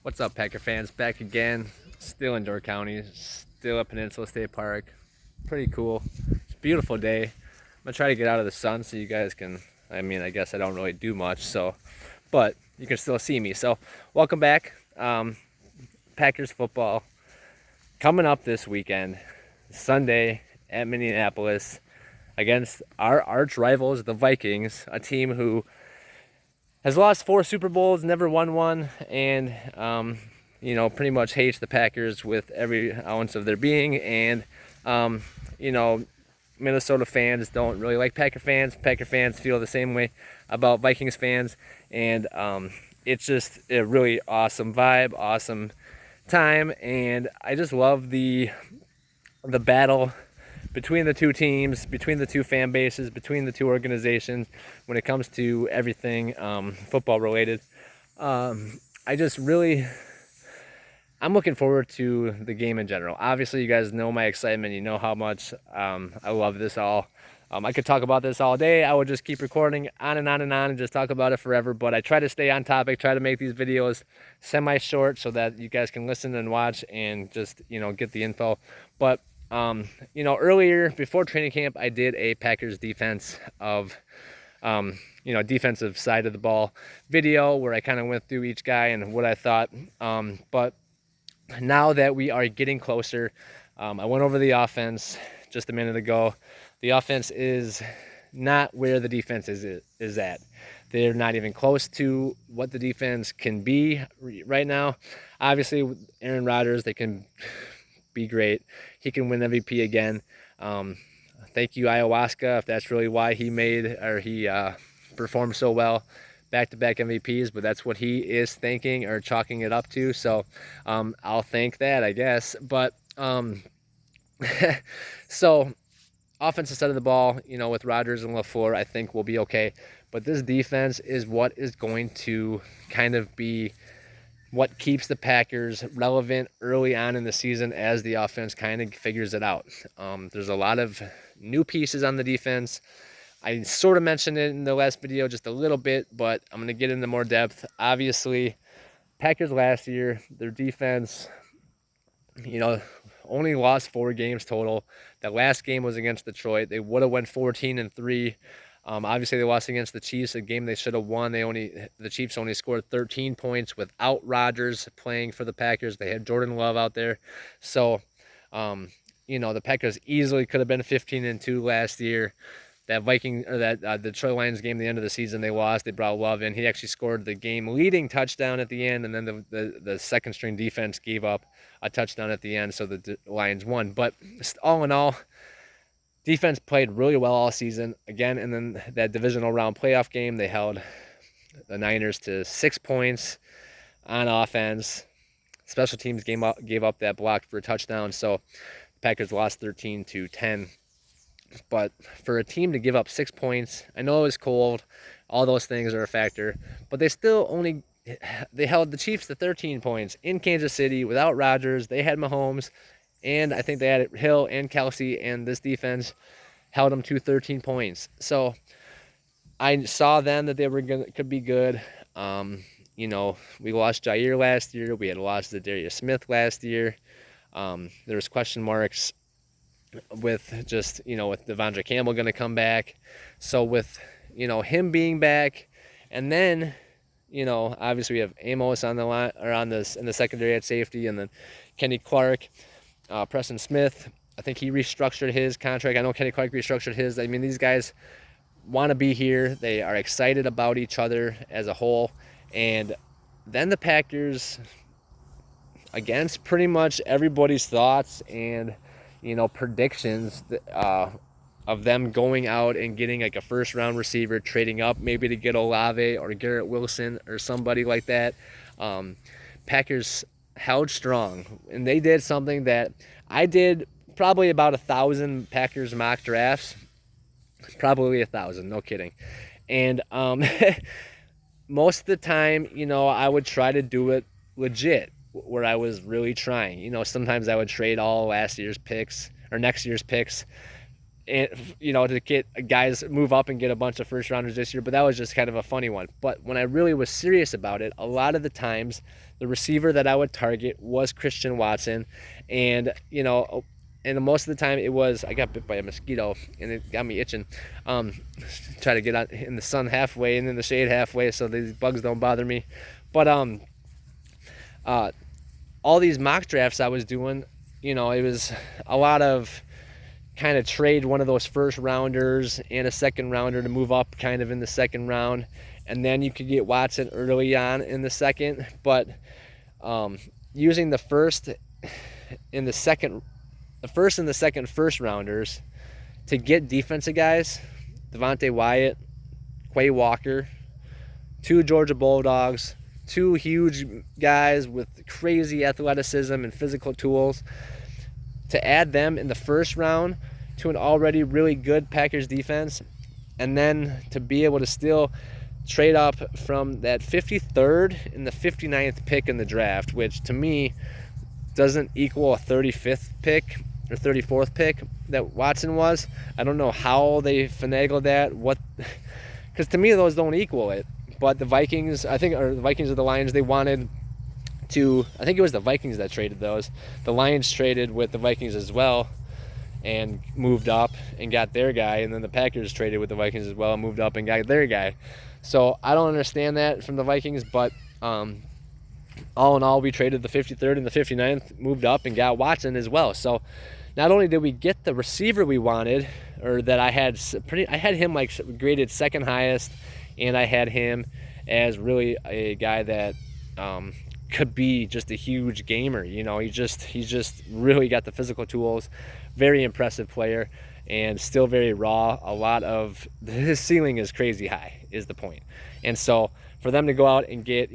What's up, Packer fans? Back again, still in Door County, still at Peninsula State Park. Pretty cool. It's a beautiful day. I'm gonna try to get out of the sun so you guys can, I guess I don't really do much, but you can still see me. So, welcome back. Packers football coming up this weekend, Sunday at Minneapolis against our arch rivals, the Vikings, a team who has lost 4 Super Bowls, never won one, and pretty much hates the Packers with every ounce of their being. And Minnesota fans don't really like Packer fans. Packer fans feel the same way about Vikings fans, and it's just a really awesome vibe, awesome time, and I just love the battle between the two teams, between the two fan bases, between the two organizations when it comes to everything football related. I'm looking forward to the game in general. Obviously, you guys know my excitement. You know how much I love this all. I could talk about this all day. I would just keep recording on and on and on and just talk about it forever. But I try to stay on topic, try to make these videos semi-short so that you guys can listen and watch and just, get the info. But earlier before training camp, I did a Packers defensive side of the ball video where I kind of went through each guy and what I thought. But now that we are getting closer, I went over the offense just a minute ago. The offense is not where the defense is at. They're not even close to what the defense can be right now. Obviously, with Aaron Rodgers, they can be great. He can win MVP again. Thank you, ayahuasca, if that's really why he performed so well. Back-to-back MVPs, but that's what he is thinking or chalking it up to. So I'll thank that, I guess. But so offensive side of the ball, with Rodgers and LaFleur, I think we'll be okay. But this defense is what is going to kind of be what keeps the Packers relevant early on in the season as the offense kind of figures it out. There's a lot of new pieces on the defense. I sort of mentioned it in the last video just a little bit, but I'm going to get into more depth. Obviously, Packers last year, their defense, only lost 4 games total. The last game was against Detroit. They would have went 14-3. Obviously, they lost against the Chiefs, a game they should have won. The Chiefs only scored 13 points without Rodgers playing for the Packers. They had Jordan Love out there. So, the Packers easily could have been 15-2 last year. That Detroit Lions game, the end of the season, they lost. They brought Love in. He actually scored the game-leading touchdown at the end, and then the second-string defense gave up a touchdown at the end, so the Lions won. But all in all, defense played really well all season. Again, and then that divisional round playoff game, they held the Niners to 6 points on offense. Special teams gave up that block for a touchdown, so the Packers lost 13-10. But for a team to give up 6 points, I know it was cold, all those things are a factor, but they held the Chiefs to 13 points in Kansas City without Rodgers. They had Mahomes, and I think they had Hill and Kelsey, and this defense held them to 13 points. So I saw then that they could be good. We lost Jair last year. We had lost Darius Smith last year. There was question marks with just, with Devondre Campbell going to come back. So with, him being back, and then, obviously we have Amos on the line, or in the secondary at safety, and then Kenny Clark, Preston Smith. I think he restructured his contract. I know Kenny Clark restructured his. These guys want to be here. They are excited about each other as a whole. And then the Packers, against pretty much everybody's thoughts and predictions of them going out and getting like a first-round receiver, trading up maybe to get Olave or Garrett Wilson or somebody like that. Packers held strong, and they did something that I did probably about 1,000 Packers mock drafts, probably 1,000, no kidding. And most of the time, I would try to do it legit, where I was really trying. Sometimes I would trade all last year's picks or next year's picks and to get guys move up and get a bunch of first rounders this year, but that was just kind of a funny one. But when I really was serious about it, a lot of the times the receiver that I would target was Christian Watson, and and most of the time it was, I got bit by a mosquito and it got me itching. Try to get out in the sun halfway and in the shade halfway so these bugs don't bother me. But all these mock drafts I was doing, it was a lot of kind of trade one of those first rounders and a second rounder to move up kind of in the second round, and then you could get Watson early on in the second. But using the first and the second first rounders to get defensive guys, Devontae Wyatt, Quay Walker, 2 Georgia Bulldogs, 2 huge guys with crazy athleticism and physical tools, to add them in the first round to an already really good Packers defense, and then to be able to still trade up from that 53rd and the 59th pick in the draft, which to me doesn't equal a 35th pick or 34th pick that Watson was. I don't know how they finagled that, because to me those don't equal it. But the Vikings, or the Vikings or the Lions, they wanted to, I think it was the Vikings that traded those. The Lions traded with the Vikings as well and moved up and got their guy, and then the Packers traded with the Vikings as well and moved up and got their guy. So I don't understand that from the Vikings, but all in all, we traded the 53rd and the 59th, moved up and got Watson as well. So not only did we get the receiver we wanted, or that I had him like graded second highest, and I had him as really a guy that could be just a huge gamer. He's just really got the physical tools, very impressive player, and still very raw. A lot of his ceiling is crazy high, is the point. And so for them to go out and get,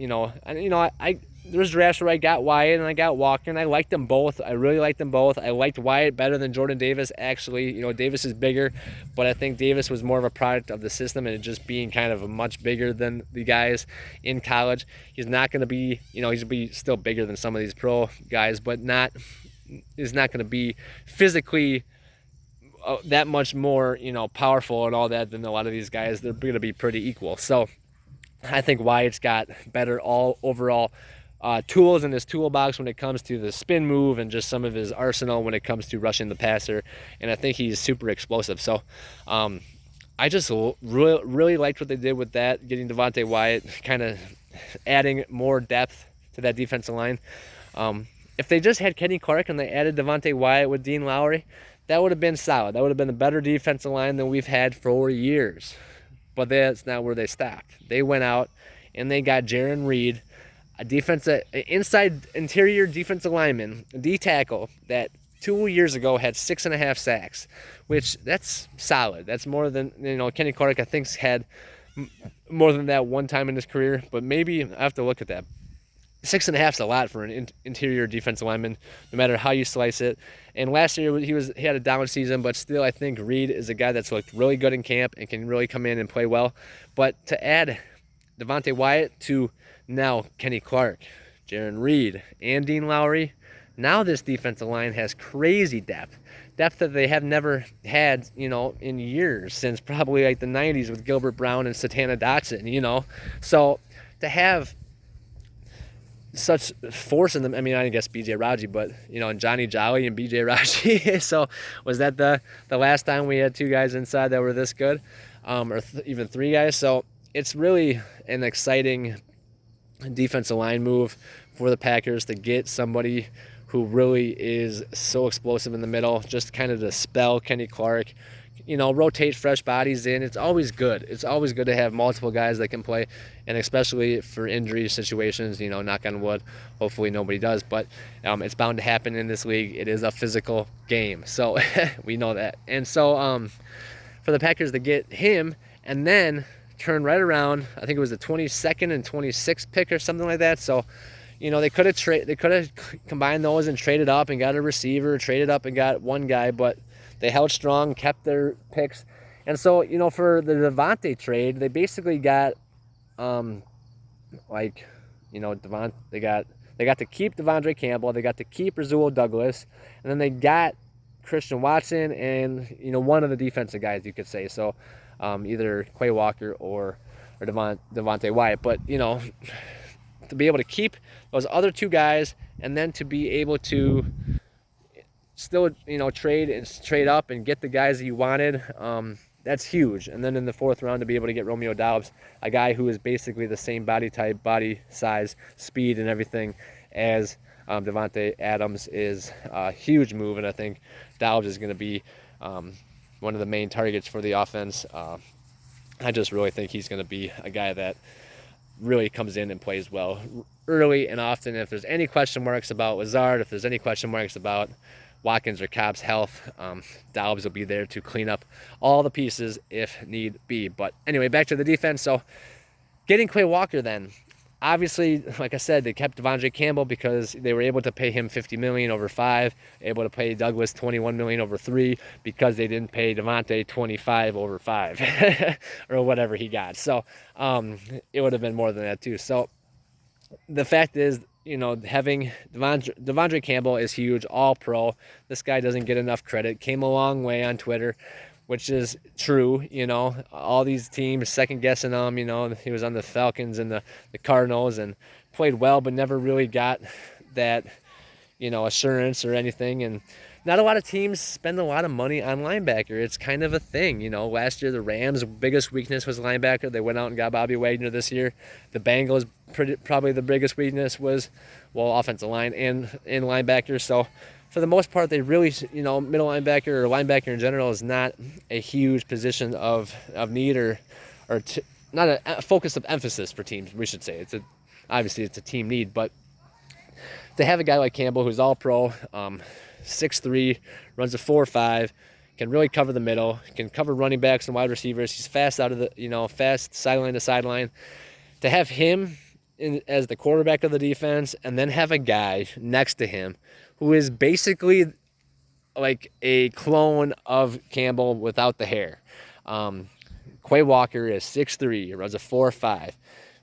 there's drafts where I got Wyatt and I got Walker, and I liked them both. I really liked them both. I liked Wyatt better than Jordan Davis, actually. Davis is bigger, but I think Davis was more of a product of the system and just being kind of much bigger than the guys in college. He's not going to be, he's going to be still bigger than some of these pro guys, but he's not going to be physically that much more, powerful and all that than a lot of these guys. They're going to be pretty equal. So I think Wyatt's got better overall tools in his toolbox when it comes to the spin move and just some of his arsenal when it comes to rushing the passer, and I think he's super explosive. So I just really liked what they did with that, getting Devontae Wyatt, kind of adding more depth to that defensive line. If they just had Kenny Clark and they added Devontae Wyatt with Dean Lowry, that would have been solid. That would have been a better defensive line than we've had for years. But that's not where they stopped. They went out and they got Jaron Reed, interior defensive lineman, D tackle, that 2 years ago had 6.5 sacks, which that's solid. That's more than, Kenny Clark, I think, had more than that one time in his career, but maybe I have to look at that. 6.5 is a lot for an interior defensive lineman, no matter how you slice it. And last year he had a down season, but still I think Reed is a guy that's looked really good in camp and can really come in and play well. But to add Devontae Wyatt to now Kenny Clark, Jaron Reed, and Dean Lowry, now this defensive line has crazy depth that they have never had, in years, since probably like the 90s with Gilbert Brown and Satana Dotson, So to have such force in them. I mean, I guess BJ Raji, but and Johnny Jolly and BJ Raji. So was that the last time we had 2 guys inside that were this good, or even 3 guys? So it's really an exciting defensive line move for the Packers to get somebody who really is so explosive in the middle, just kind of to spell Kenny Clark. Rotate fresh bodies in. It's always good. It's always good to have multiple guys that can play, and especially for injury situations, knock on wood, hopefully nobody does, but it's bound to happen in this league. It is a physical game, so we know that. And so for the Packers to get him and then turn right around, I think it was the 22nd and 26th pick or something like that. So they could have combined those and traded up and got a receiver, traded up and got one guy, but they held strong, kept their picks. And so, for the Devontae trade, they basically got, they got to keep Devondre Campbell, they got to keep Rasul Douglas, and then they got Christian Watson and, one of the defensive guys, you could say. So either Quay Walker or Devontae Wyatt. But, to be able to keep those other two guys and then to be able to still, trade up and get the guys that you wanted, that's huge. And then in the fourth round to be able to get Romeo Doubs, a guy who is basically the same body type, body size, speed, and everything as Devontae Adams is a huge move. And I think Doubs is going to be one of the main targets for the offense. I just really think he's going to be a guy that really comes in and plays well early and often. If there's any question marks about Lazard, if there's any question marks about Watkins or Cobb's health, Doubs will be there to clean up all the pieces if need be. But anyway, back to the defense. So getting Quay Walker then. Obviously, like I said, they kept Devondre Campbell because they were able to pay him $50 million over 5, able to pay Douglas $21 million over 3 because they didn't pay Devontae $25 over 5 or whatever he got. So it would have been more than that too. So the fact is, having Devondre Campbell is huge, all pro. This guy doesn't get enough credit. Came a long way on Twitter, which is true. All these teams second guessing him. He was on the Falcons and the Cardinals and played well, but never really got that, assurance or anything. And not a lot of teams spend a lot of money on linebacker. It's kind of a thing. Last year the Rams' biggest weakness was linebacker. They went out and got Bobby Wagner this year. The Bengals, probably the biggest weakness was, offensive line and linebacker. So for the most part, they really, middle linebacker or linebacker in general is not a huge position of need or not a focus of emphasis for teams, we should say. Obviously it's a team need, but to have a guy like Campbell who's all pro, 6'3", runs a 4.5, can really cover the middle, can cover running backs and wide receivers. He's fast out of the, fast sideline to sideline. To have him as the quarterback of the defense and then have a guy next to him who is basically like a clone of Campbell without the hair. Quay Walker is 6'3", runs a 4.5.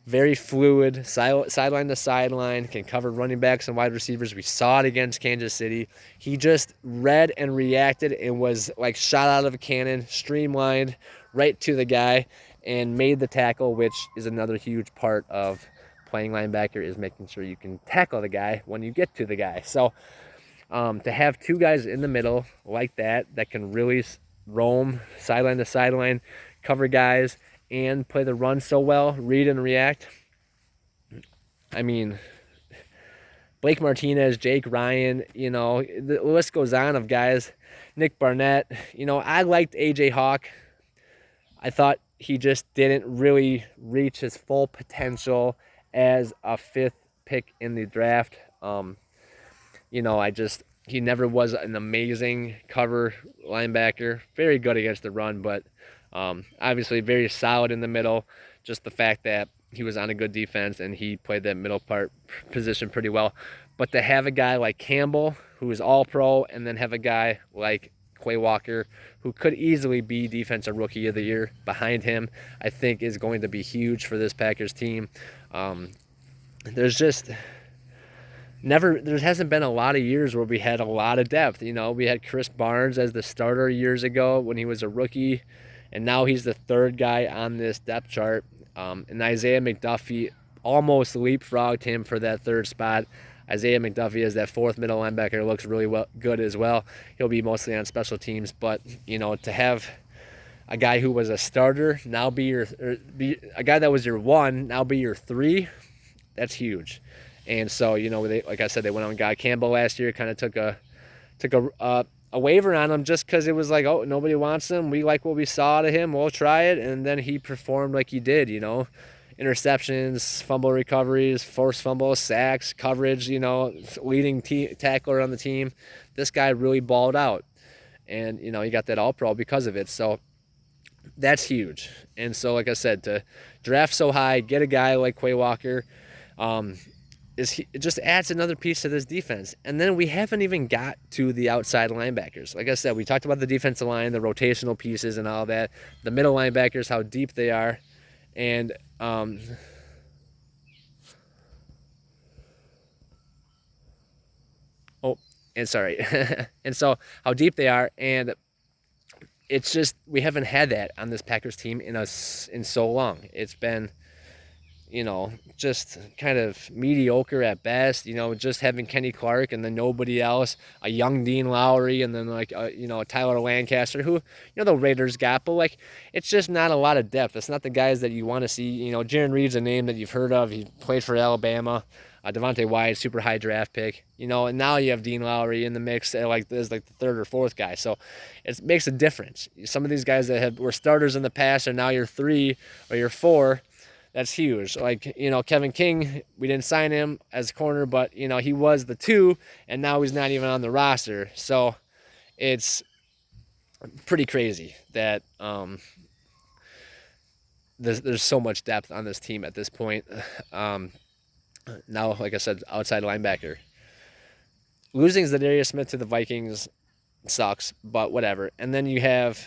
Very fluid, sideline to sideline, can cover running backs and wide receivers. We saw it against Kansas City. He just read and reacted and was like shot out of a cannon, streamlined right to the guy and made the tackle, which is another huge part of playing linebacker, is making sure you can tackle the guy when you get to the guy. So to have two guys in the middle like that can really roam sideline to sideline, cover guys, and play the run so well, read and react. I mean, Blake Martinez, Jake Ryan, the list goes on of guys. Nick Barnett, I liked AJ Hawk. I thought he just didn't really reach his full potential as a 5th pick in the draft. He never was an amazing cover linebacker. Very good against the run, but obviously very solid in the middle. Just the fact that he was on a good defense and he played that middle part position pretty well. But to have a guy like Campbell, who is all pro, and then have a guy like Quay Walker, who could easily be defensive rookie of the year behind him, I think is going to be huge for this Packers team. There hasn't been a lot of years where we had a lot of depth. We had Chris Barnes as the starter years ago when he was a rookie, and now he's the 3rd guy on this depth chart. And Isaiah McDuffie almost leapfrogged him for that 3rd spot. Isaiah McDuffie as that 4th middle linebacker looks really good as well. He'll be mostly on special teams, but to have a guy who was a starter now be a guy that was your 1 now be your 3, that's huge. And so, like I said, they went on and got Campbell last year, kind of took a waiver on him just because it was like, oh, nobody wants him. We like what we saw out of him. We'll try it. And then he performed like he did, interceptions, fumble recoveries, forced fumbles, sacks, coverage, leading tackler on the team. This guy really balled out. And, he got that all-pro because of it. So that's huge. And so, like I said, to draft so high, get a guy like Quay Walker, it just adds another piece to this defense. And then we haven't even got to the outside linebackers. Like I said, we talked about the defensive line, the rotational pieces and all that, the middle linebackers, how deep they are. And and sorry, and so how deep they are, and it's just we haven't had that on this Packers team in so long. It's been, just kind of mediocre at best. Just having Kenny Clark and then nobody else, a young Dean Lowry, and then like Tyler Lancaster, who the Raiders got, but like it's just not a lot of depth. It's not the guys that you want to see. Jaron Reed's a name that you've heard of. He played for Alabama. Devontae Wyatt, super high draft pick, and now you have Dean Lowry in the mix like this, like the third or fourth guy. So it makes a difference. Some of these guys that were starters in the past are now your 3 or your 4. That's huge. Like, Kevin King, we didn't sign him as a corner, but, he was the 2, and now he's not even on the roster. So it's pretty crazy that there's so much depth on this team at this point. Now, like I said, outside linebacker. Losing Zadarius Smith to the Vikings sucks, but whatever. And then you have,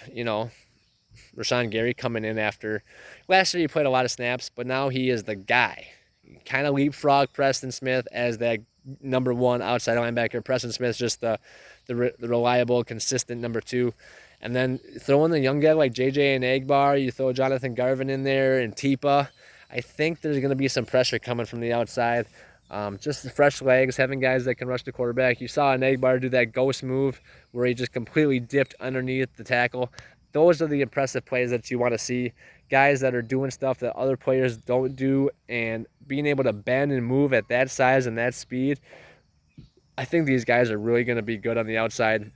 Rashawn Gary coming in after. Last year he played a lot of snaps, but now he is the guy. Kind of leapfrog Preston Smith as that number 1 outside linebacker. Preston Smith's just the reliable, consistent number 2. And then throw in the young guy like JJ and Agbar. You throw Jonathan Garvin in there and Tipa. I think there's going to be some pressure coming from the outside. Just the fresh legs, having guys that can rush the quarterback. You saw Agbar do that ghost move where he just completely dipped underneath the tackle. Those are the impressive plays that you want to see. Guys that are doing stuff that other players don't do and being able to bend and move at that size and that speed. I think these guys are really going to be good on the outside.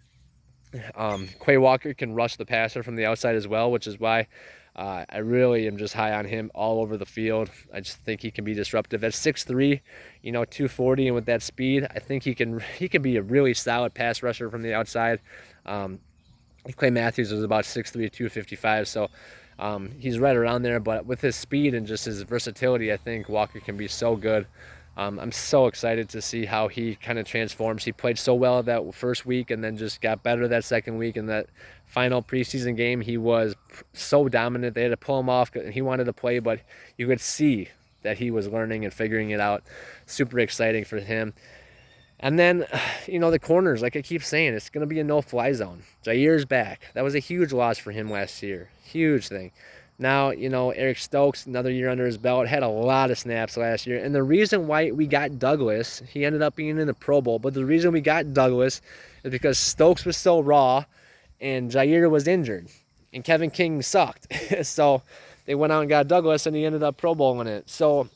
Quay Walker can rush the passer from the outside as well, which is why I really am just high on him all over the field. I just think he can be disruptive. At 6'3", 240, and with that speed, I think he can be a really solid pass rusher from the outside. Clay Matthews was about 6'3", 255, so he's right around there. But with his speed and just his versatility, I think Walker can be so good. I'm so excited to see how he kind of transforms. He played so well that first week and then just got better that second week. In that final preseason game, he was so dominant. They had to pull him off. He wanted to play, but you could see that he was learning and figuring it out. Super exciting for him. And then, the corners, like I keep saying, it's going to be a no-fly zone. Jair's back. That was a huge loss for him last year. Huge thing. Now, Eric Stokes, another year under his belt, had a lot of snaps last year. And the reason why we got Douglas, he ended up being in the Pro Bowl, but the reason we got Douglas is because Stokes was so raw and Jair was injured. And Kevin King sucked. So they went out and got Douglas, and he ended up Pro Bowling it. So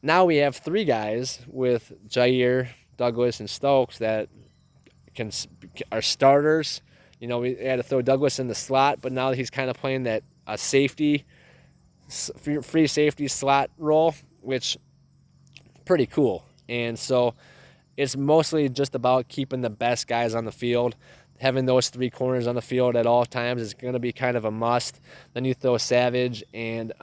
now we have 3 guys with Jair, Douglas, and Stokes that are starters. We had to throw Douglas in the slot, but now he's kind of playing that safety, free safety slot role, which pretty cool. And so it's mostly just about keeping the best guys on the field. Having those 3 corners on the field at all times is going to be kind of a must. Then you throw Savage and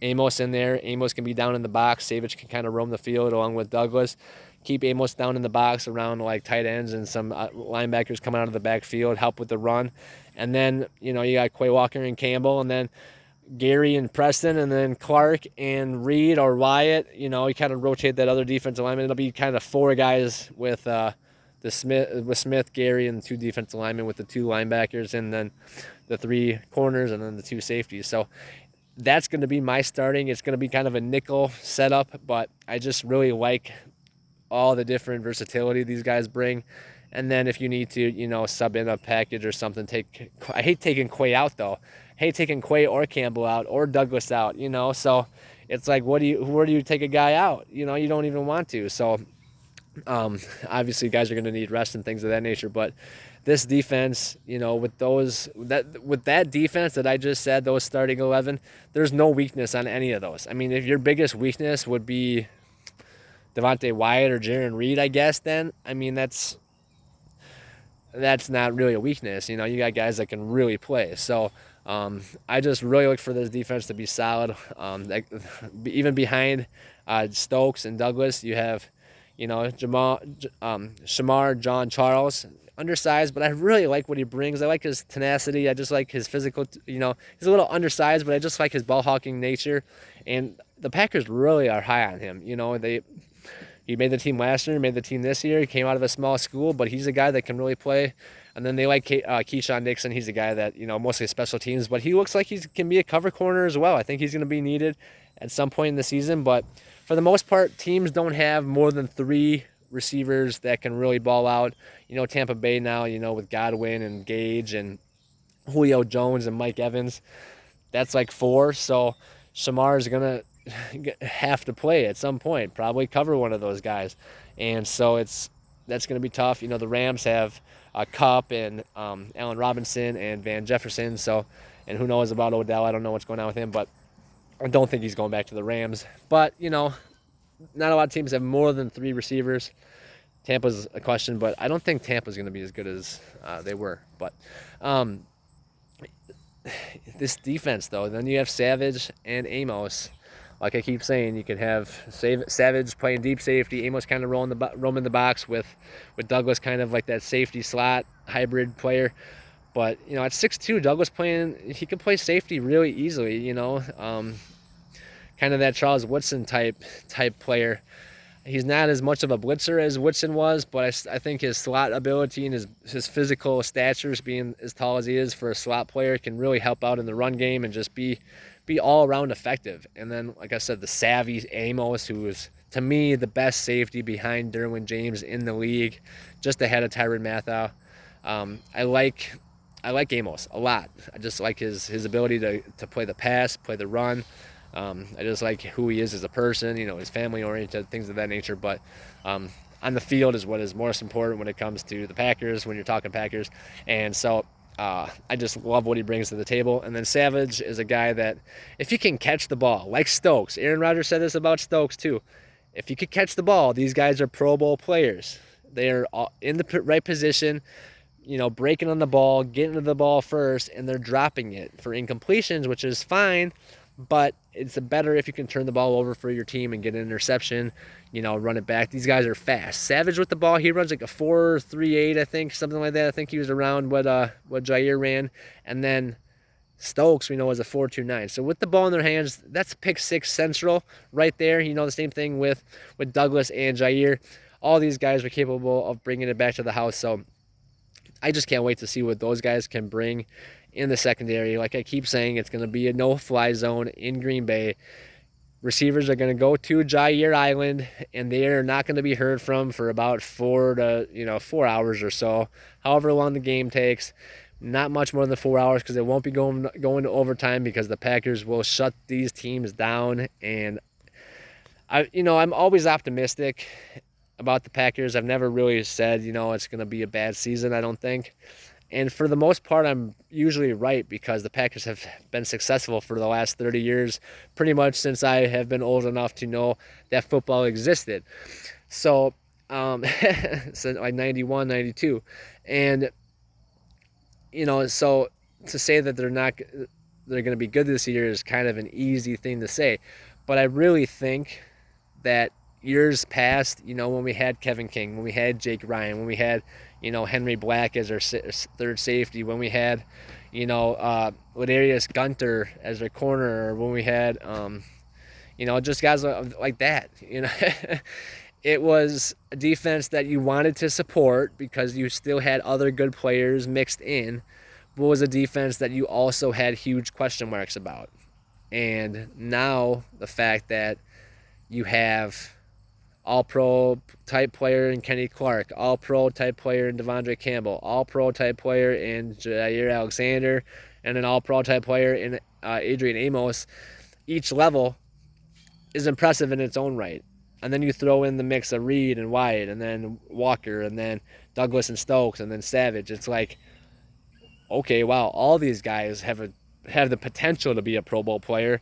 Amos in there. Amos can be down in the box. Savage can kind of roam the field along with Douglas. Keep Amos down in the box around like tight ends and some linebackers coming out of the backfield, help with the run. And then, you got Quay Walker and Campbell, and then Gary and Preston, and then Clark and Reed or Wyatt. You kind of rotate that other defensive lineman. It'll be kind of 4 guys with Smith, Gary, and the 2 defensive linemen with the 2 linebackers, and then the 3 corners, and then the 2 safeties. So that's going to be my starting. It's going to be kind of a nickel setup, but I just really like all the different versatility these guys bring. And then if you need to, sub in a package or something, I hate taking Quay out though. I hate taking Quay or Campbell out or Douglas out, so it's like, where do you take a guy out? You don't even want to. So obviously guys are going to need rest and things of that nature, but this defense, with that defense that I just said, those starting 11, there's no weakness on any of those. I mean, if your biggest weakness would be Devontae Wyatt or Jaron Reed, I guess, then, I mean, that's not really a weakness. You got guys that can really play. So I just really look for this defense to be solid. Even behind Stokes and Douglas, you have, Shamar John Charles, undersized, but I really like what he brings. I like his tenacity. I just like his physical, he's a little undersized, but I just like his ball hawking nature. And the Packers really are high on him. He made the team last year, made the team this year. He came out of a small school, but he's a guy that can really play. And then they like Keyshawn Nixon. He's a guy that, mostly special teams, but he looks like he can be a cover corner as well. I think he's going to be needed at some point in the season. But for the most part, teams don't have more than 3 receivers that can really ball out. Tampa Bay now, with Godwin and Gage and Julio Jones and Mike Evans, that's like 4. So Shamar is going to have to play at some point, probably cover one of those guys. And so that's going to be tough. The Rams have Kupp and Allen Robinson and Van Jefferson. So, and who knows about Odell? I don't know what's going on with him, but I don't think he's going back to the Rams. But, not a lot of teams have more than 3 receivers. Tampa's a question, but I don't think Tampa's going to be as good as they were. But this defense, though, then you have Savage and Amos. Like I keep saying, you can have Savage playing deep safety, Amos kind of roaming the box with Douglas kind of like that safety slot hybrid player. But, at 6'2", Douglas he can play safety really easily, kind of that Charles Woodson type player. He's not as much of a blitzer as Woodson was, but I think his slot ability and his physical statures, being as tall as he is for a slot player, can really help out in the run game and just be all around effective. And then, like I said, the savvy Amos, who is, to me, the best safety behind Derwin James in the league, just ahead of Tyrann Mathieu. I like Amos a lot. I just like his ability to play the pass, play the run. I just like who he is as a person, his family-oriented, things of that nature. But on the field is what is most important when it comes to the Packers, when you're talking Packers. And so I just love what he brings to the table. And then Savage is a guy that, if you can catch the ball, like Stokes, Aaron Rodgers said this about Stokes too. If you could catch the ball, these guys are Pro Bowl players. They are in the right position, breaking on the ball, getting to the ball first, and they're dropping it for incompletions, which is fine. But it's better if you can turn the ball over for your team and get an interception, run it back. These guys are fast. Savage with the ball, he runs like a 4.38, I think, something like that. I think he was around what Jair ran. And then Stokes, we know, is a 4.29. So with the ball in their hands, that's pick 6 central right there. The same thing with Douglas and Jair. All these guys are capable of bringing it back to the house. So I just can't wait to see what those guys can bring in the secondary. Like I keep saying, it's going to be a no-fly zone in Green Bay. Receivers are going to go to Jair Island, and they are not going to be heard from for about 4 hours or so, however long the game takes. Not much more than 4 hours, because it won't be going to overtime, because the Packers will shut these teams down. And I'm always optimistic about the Packers. I've never really said it's going to be a bad season, I don't think. And for the most part, I'm usually right, because the Packers have been successful for the last 30 years, pretty much since I have been old enough to know that football existed. So, since like 91, 92. And, so to say that they're going to be good this year is kind of an easy thing to say. But I really think that years past, when we had Kevin King, when we had Jake Ryan, when we had, Henry Black as our third safety, when we had, Ladarius Gunter as our corner, or when we had, just guys like that, It was a defense that you wanted to support because you still had other good players mixed in, but was a defense that you also had huge question marks about. And now the fact that you have all-pro type player in Kenny Clark, all-pro type player in Devondre Campbell, all-pro type player in Jair Alexander, and an all-pro type player in Adrian Amos, each level is impressive in its own right. And then you throw in the mix of Reed and Wyatt, and then Walker, and then Douglas and Stokes, and then Savage. It's like, okay, wow, all these guys have the potential to be a Pro Bowl player.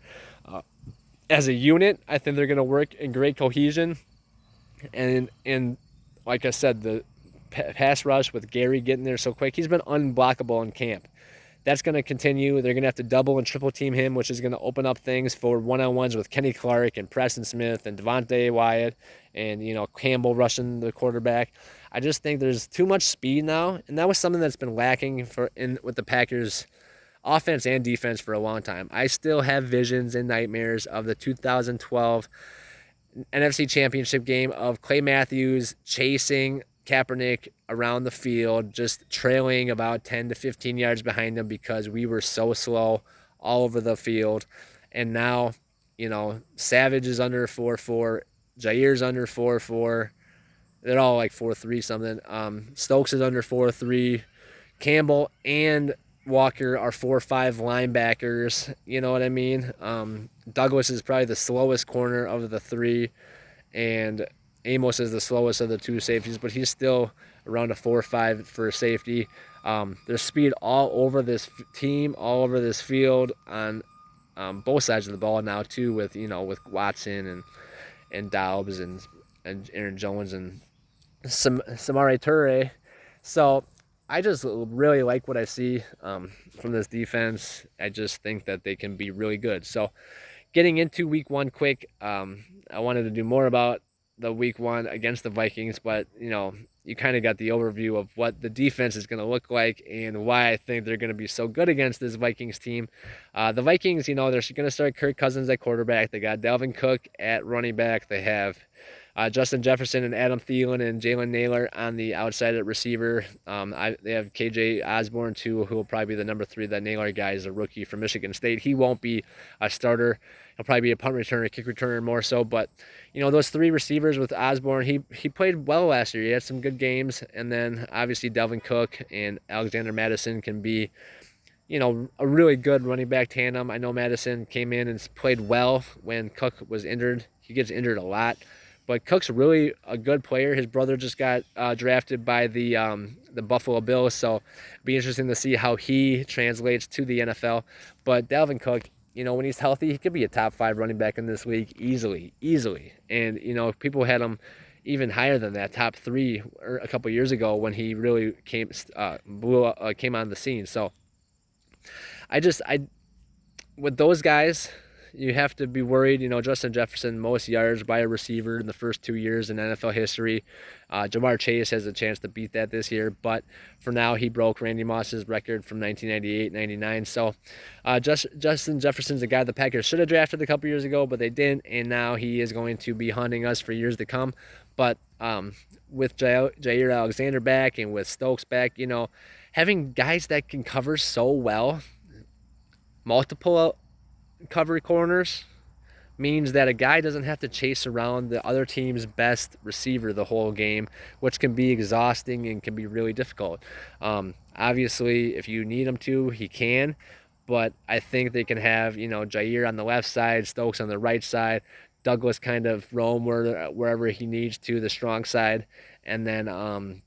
As a unit, I think they're going to work in great cohesion. And like I said, the pass rush with Gary getting there so quick, he's been unblockable in camp. That's going to continue. They're going to have to double and triple team him, which is going to open up things for one-on-ones with Kenny Clark and Preston Smith and Devontae Wyatt and, Campbell rushing the quarterback. I just think there's too much speed now, and that was something that's been lacking with the Packers offense and defense for a long time. I still have visions and nightmares of the 2012 NFC Championship game of Clay Matthews chasing Kaepernick around the field, just trailing about 10 to 15 yards behind him because we were so slow all over the field. And now, Savage is under 4.4, Jair's under 4.4. They're all like 4.3 something. Stokes is under 4.3. Campbell and Walker are 4.5 linebackers. You know what I mean? Douglas is probably the slowest corner of the three, and Amos is the slowest of the two safeties, but he's still around a 4.5 for safety. There's speed all over this team, all over this field on both sides of the ball now too, with Watson and Dobbs and Aaron Jones and Samari Toure. So I just really like what I see from this defense. I just think that they can be really good. So getting into week one quick, I wanted to do more about the week one against the Vikings, but you kind of got the overview of what the defense is going to look like and why I think they're going to be so good against this Vikings team. The Vikings, they're going to start Kirk Cousins at quarterback. They got Dalvin Cook at running back. They have Justin Jefferson and Adam Thielen and Jalen Naylor on the outside at receiver. They have KJ Osborne too, who will probably be the number 3. That Naylor guy is a rookie from Michigan State. He won't be a starter. He'll probably be a punt returner, kick returner more so. But those 3 receivers with Osborne, he played well last year. He had some good games, and then obviously Dalvin Cook and Alexander Mattison can be a really good running back tandem. I know Madison came in and played well when Cook was injured. He gets injured a lot. But Cook's really a good player. His brother just got drafted by the Buffalo Bills, so it'll be interesting to see how he translates to the NFL. But Dalvin Cook, when he's healthy, he could be a top 5 running back in this league easily. And people had him even higher than that, top 3 a couple years ago when he really came on the scene. So I with those guys, you have to be worried. Justin Jefferson, most yards by a receiver in the first 2 years in NFL history. Jamar Chase has a chance to beat that this year, but for now, he broke Randy Moss's record from 1998-99. So Justin Jefferson's a guy the Packers should have drafted a couple years ago, but they didn't, and now he is going to be hunting us for years to come. But with Jair Alexander back and with Stokes back, having guys that can cover so well, multiple cover corners, means that a guy doesn't have to chase around the other team's best receiver the whole game, which can be exhausting and can be really difficult. Obviously, if you need him to, he can, but I think they can have Jair on the left side, Stokes on the right side, Douglas kind of roam wherever he needs to, the strong side, and then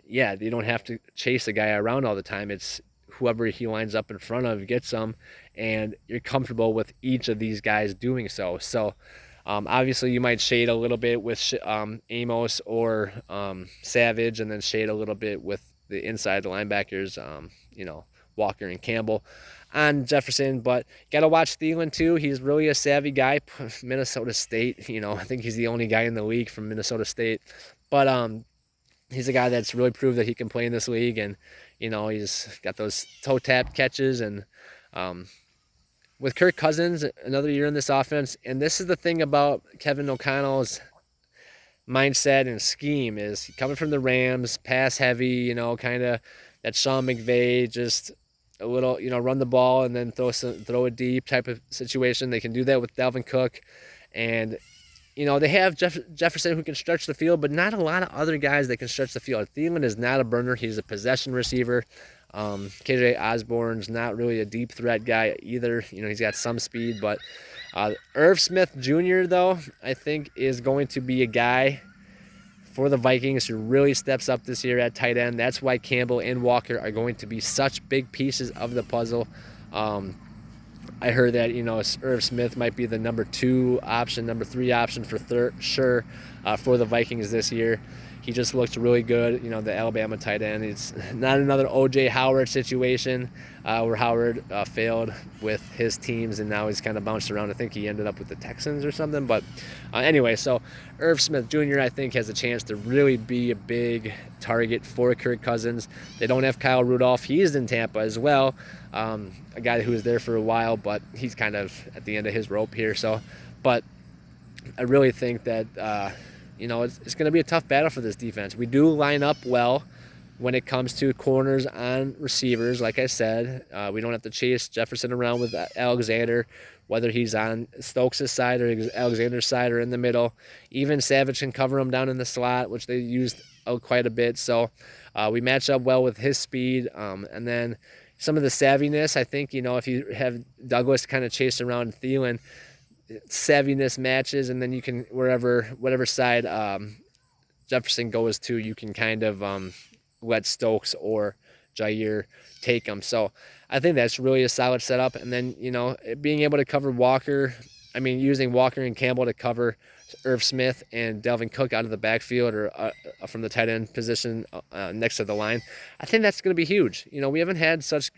you don't have to chase a guy around all the time. It's whoever he lines up in front of gets them, and you're comfortable with each of these guys doing so. So obviously you might shade a little bit with Amos or Savage, and then shade a little bit with the inside linebackers, Walker and Campbell on Jefferson. But got to watch Thielen too. He's really a savvy guy. Minnesota State, I think he's the only guy in the league from Minnesota State. But he's a guy that's really proved that he can play in this league, and he's got those toe tap catches. And with Kirk Cousins, another year in this offense, and this is the thing about Kevin O'Connell's mindset and scheme, is coming from the Rams, pass heavy, kind of that Sean McVay, just a little, run the ball and then throw it deep type of situation. They can do that with Dalvin Cook, and they have Jefferson who can stretch the field, but not a lot of other guys that can stretch the field. Thielen is not a burner. He's a possession receiver. KJ Osborne's not really a deep threat guy either. He's got some speed, but Irv Smith Jr., though, I think is going to be a guy for the Vikings who really steps up this year at tight end. That's why Campbell and Walker are going to be such big pieces of the puzzle. I heard that Irv Smith might be the number 2 option, number 3 option for sure for the Vikings this year. He just looks really good, the Alabama tight end. It's not another O.J. Howard situation where Howard failed with his teams and now he's kind of bounced around. I think he ended up with the Texans or something. But anyway, so Irv Smith Jr., I think, has a chance to really be a big target for Kirk Cousins. They don't have Kyle Rudolph. He's in Tampa as well, a guy who was there for a while, but he's kind of at the end of his rope here. But I really think that it's going to be a tough battle for this defense. We do line up well when it comes to corners on receivers. Like I said, we don't have to chase Jefferson around with Alexander, whether he's on Stokes' side or Alexander's side or in the middle. Even Savage can cover him down in the slot, which they used quite a bit. So we match up well with his speed. And then some of the savviness, I think, if you have Douglas kind of chase around Thielen, savviness matches, and then you can, whatever side Jefferson goes to, you can kind of let Stokes or Jair take them. So I think that's really a solid setup. And then, being able to cover using Walker and Campbell to cover Irv Smith and Delvin Cook out of the backfield or from the tight end position next to the line, I think that's going to be huge. We haven't had such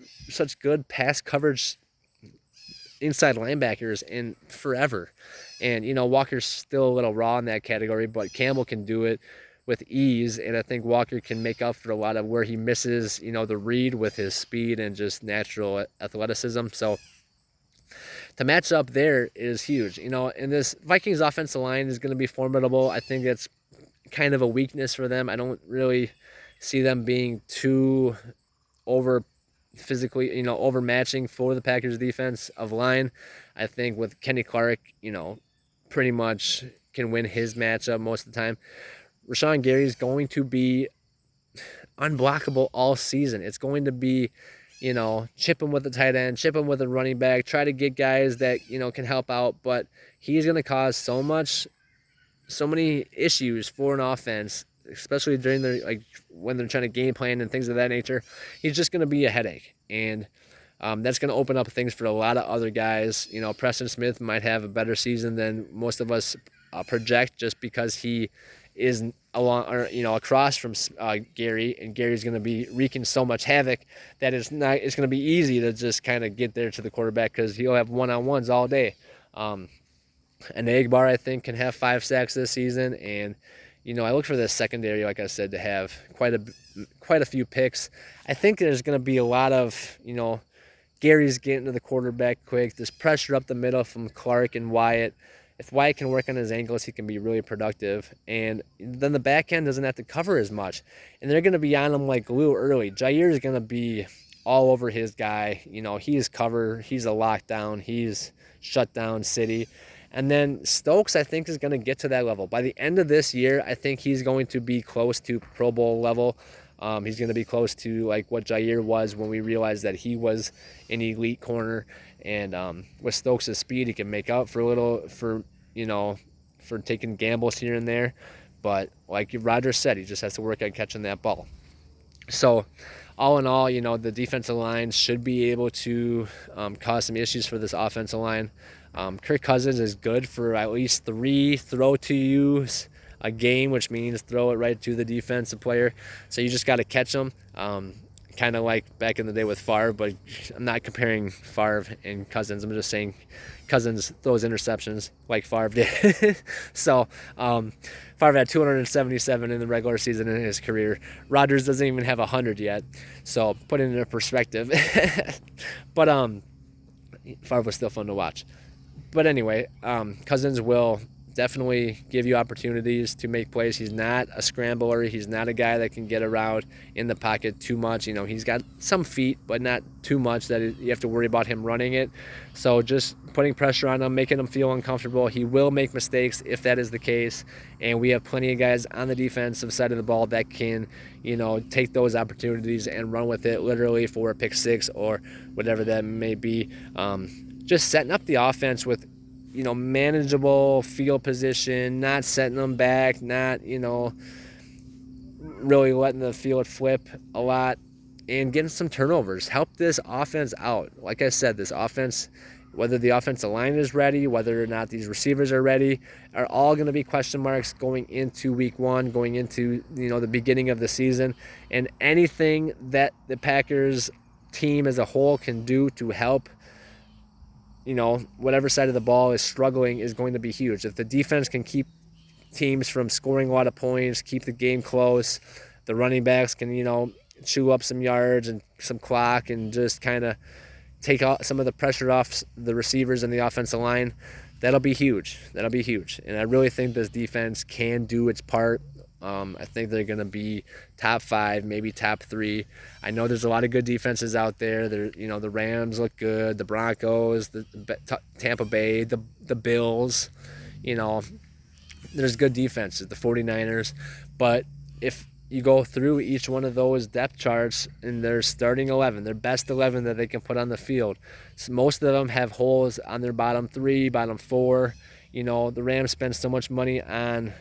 good pass coverage inside linebackers in forever. And, Walker's still a little raw in that category, but Campbell can do it with ease. And I think Walker can make up for a lot of where he misses, the read with his speed and just natural athleticism. So to match up there is huge. And this Vikings offensive line is going to be formidable. I think that's kind of a weakness for them. I don't really see them being too physically overmatching for the Packers defense of line. I think with Kenny Clark, pretty much can win his matchup most of the time. Rashawn Gary is going to be unblockable all season. It's going to be, chip him with the tight end, chip him with a running back, try to get guys that, can help out, but he's going to cause so many issues for an offense, especially during when they're trying to game plan and things of that nature. He's just going to be a headache, and that's going to open up things for a lot of other guys. Preston Smith might have a better season than most of us project, just because he is across from Gary, and Gary's going to be wreaking so much havoc that it's going to be easy to just kind of get there to the quarterback, because he'll have one-on-ones all day. And Agbar, I think, can have 5 sacks this season, and I look for the secondary, like I said, to have quite a few picks. I think there's going to be a lot of, Gary's getting to the quarterback quick. There's pressure up the middle from Clark and Wyatt. If Wyatt can work on his ankles, he can be really productive. And then the back end doesn't have to cover as much. And they're going to be on him like glue early. Jair is going to be all over his guy. He's cover. He's a lockdown. He's shut down city. And then Stokes, I think, is going to get to that level. By the end of this year, I think he's going to be close to Pro Bowl level. He's going to be close to like what Jair was when we realized that he was an elite corner. And with Stokes' speed, he can make up for taking gambles here and there. But like Roger said, he just has to work on catching that ball. So all in all, the defensive line should be able to cause some issues for this offensive line. Kirk Cousins is good for at least 3 throw-to-use a game, which means throw it right to the defensive player. So you just got to catch them, kind of like back in the day with Favre, but I'm not comparing Favre and Cousins. I'm just saying Cousins throws interceptions like Favre did. So Favre had 277 in the regular season in his career. Rodgers doesn't even have 100 yet. So put it into perspective. But Favre was still fun to watch. But anyway, Cousins will definitely give you opportunities to make plays. He's not a scrambler. He's not a guy that can get around in the pocket too much. He's got some feet, but not too much that you have to worry about him running it. So just putting pressure on him, making him feel uncomfortable. He will make mistakes if that is the case. And we have plenty of guys on the defensive side of the ball that can, take those opportunities and run with it literally for a pick 6 or whatever that may be. Just setting up the offense with manageable field position, not setting them back, not, really letting the field flip a lot, and getting some turnovers. Help this offense out. Like I said, this offense, whether the offensive line is ready, whether or not these receivers are ready, are all going to be question marks going into week 1, going into, the beginning of the season. And anything that the Packers team as a whole can do to help whatever side of the ball is struggling is going to be huge. If the defense can keep teams from scoring a lot of points, keep the game close, the running backs can, chew up some yards and some clock and just kind of take some of the pressure off the receivers and the offensive line, that'll be huge. That'll be huge. And I really think this defense can do its part. I think they're going to be top 5, maybe top 3. I know there's a lot of good defenses out there. The Rams look good, the Broncos, the Tampa Bay, the Bills. You know, there's good defenses, the 49ers. But if you go through each one of those depth charts in their starting 11, their best 11 that they can put on the field, so most of them have holes on their bottom 3, bottom 4. The Rams spend so much money on,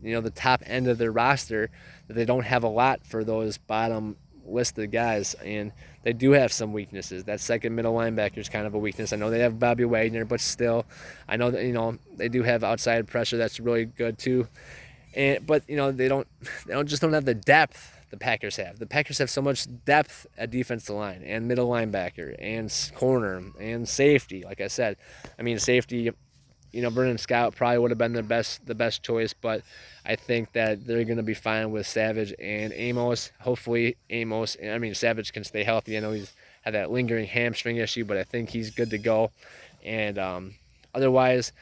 the top end of their roster that they don't have a lot for those bottom listed guys. And they do have some weaknesses. That second middle linebacker is kind of a weakness. I know they have Bobby Wagner, but still, I know that, they do have outside pressure that's really good too. But they don't have the depth the Packers have. The Packers have so much depth at defensive line and middle linebacker and corner and safety. Like I said, safety. Vernon Scott probably would have been the best choice, but I think that they're going to be fine with Savage and Amos. Hopefully Savage can stay healthy. I know he's had that lingering hamstring issue, but I think he's good to go. And otherwise,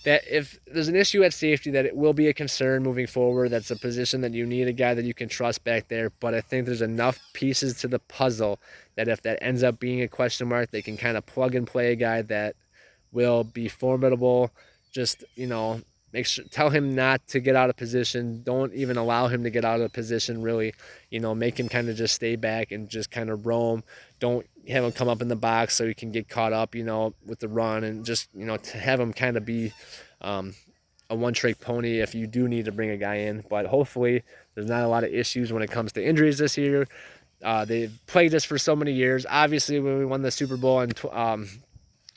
that if there's an issue at safety, that it will be a concern moving forward. That's a position that you need a guy that you can trust back there. But I think there's enough pieces to the puzzle that if that ends up being a question mark, they can kind of plug and play a guy that will be formidable. Just, tell him not to get out of position. Don't even allow him to get out of position, really. Make him kind of just stay back and just kind of roam. Don't have him come up in the box so he can get caught up, with the run, and just, to have him kind of be a one-trick pony if you do need to bring a guy in. But hopefully there's not a lot of issues when it comes to injuries this year. They've played us for so many years. Obviously, when we won the Super Bowl in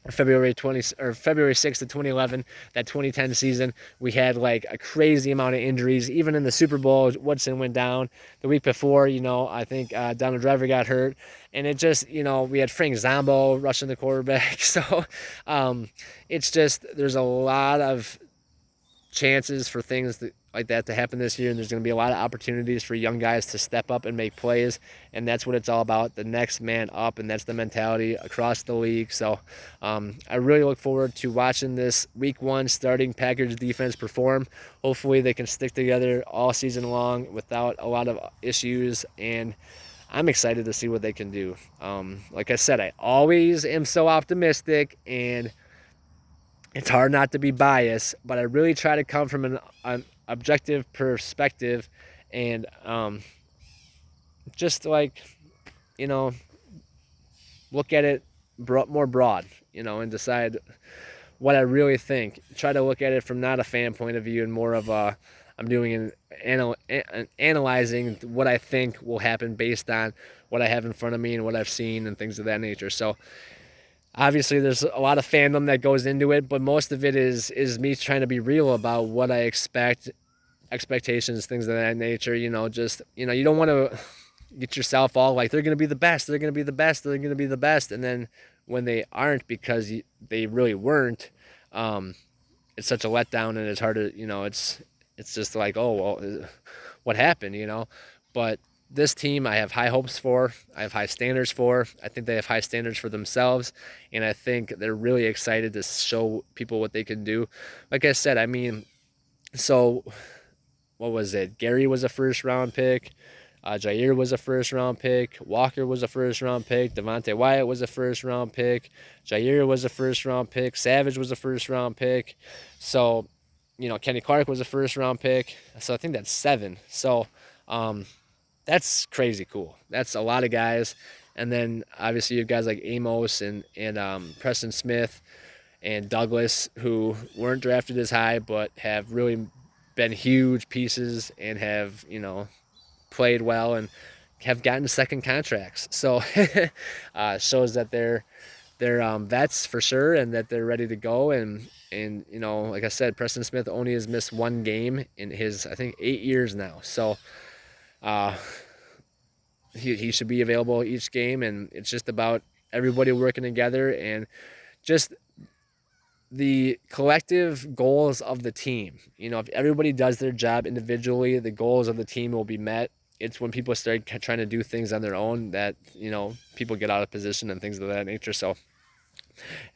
February 6th of 2011, that 2010 season, we had like a crazy amount of injuries. Even in the Super Bowl, Woodson went down. The week before, I think Donald Driver got hurt, and it just, we had Frank Zombo rushing the quarterback. So it's just, there's a lot of chances for things like that to happen this year, and there's going to be a lot of opportunities for young guys to step up and make plays, and that's what it's all about, the next man up, and that's the mentality across the league. So I really look forward to watching this week 1 starting Packers defense perform. Hopefully they can stick together all season long without a lot of issues, and I'm excited to see what they can do. Like I said, I always am so optimistic, and it's hard not to be biased, but I really try to come from an objective perspective, and just like, look at it more broad, and decide what I really think. Try to look at it from not a fan point of view, and more of I'm doing analyzing what I think will happen based on what I have in front of me and what I've seen and things of that nature. So obviously, there's a lot of fandom that goes into it, but most of it is me trying to be real about what I expect, expectations, things of that nature. You don't want to get yourself all like, they're going to be the best, they're going to be the best, they're going to be the best, and then when they aren't, because they really weren't, it's such a letdown, and it's hard to, it's just like, oh, well, what happened, But this team, I have high hopes for. I have high standards for. I think they have high standards for themselves, and I think they're really excited to show people what they can do. Like I said, so what was it? Gary was a first-round pick. Jair was a first-round pick. Walker was a first-round pick. Devontae Wyatt was a first-round pick. Jair was a first-round pick. Savage was a first-round pick. So, Kenny Clark was a first-round pick. So I think that's 7. So, that's crazy cool. That's a lot of guys. And then obviously you have guys like Amos and Preston Smith and Douglas, who weren't drafted as high but have really been huge pieces and have, played well and have gotten second contracts. So shows that they're vets for sure, and that they're ready to go. And like I said, Preston Smith only has missed 1 game in his, I think, 8 years now. So he should be available each game, and it's just about everybody working together and just the collective goals of the team. If everybody does their job individually, the goals of the team will be met. It's when people start trying to do things on their own that, people get out of position and things of that nature. So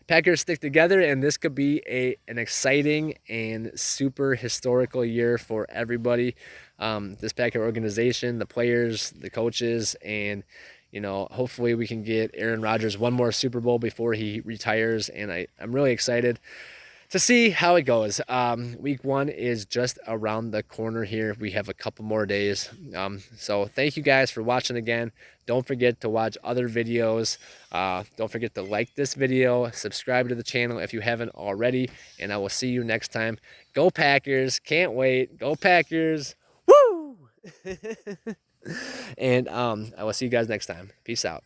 Packers stick together, and this could be an exciting and super historical year for everybody. This Packer organization, the players, the coaches, and hopefully we can get Aaron Rodgers one more Super Bowl before he retires. And I'm really excited to see how it goes. Week 1 is just around the corner here. We have a couple more days. So thank you guys for watching again. Don't forget to watch other videos. Don't forget to like this video, subscribe to the channel if you haven't already, and I will see you next time. Go Packers. Can't wait. Go Packers. Woo! And I will see you guys next time. Peace out.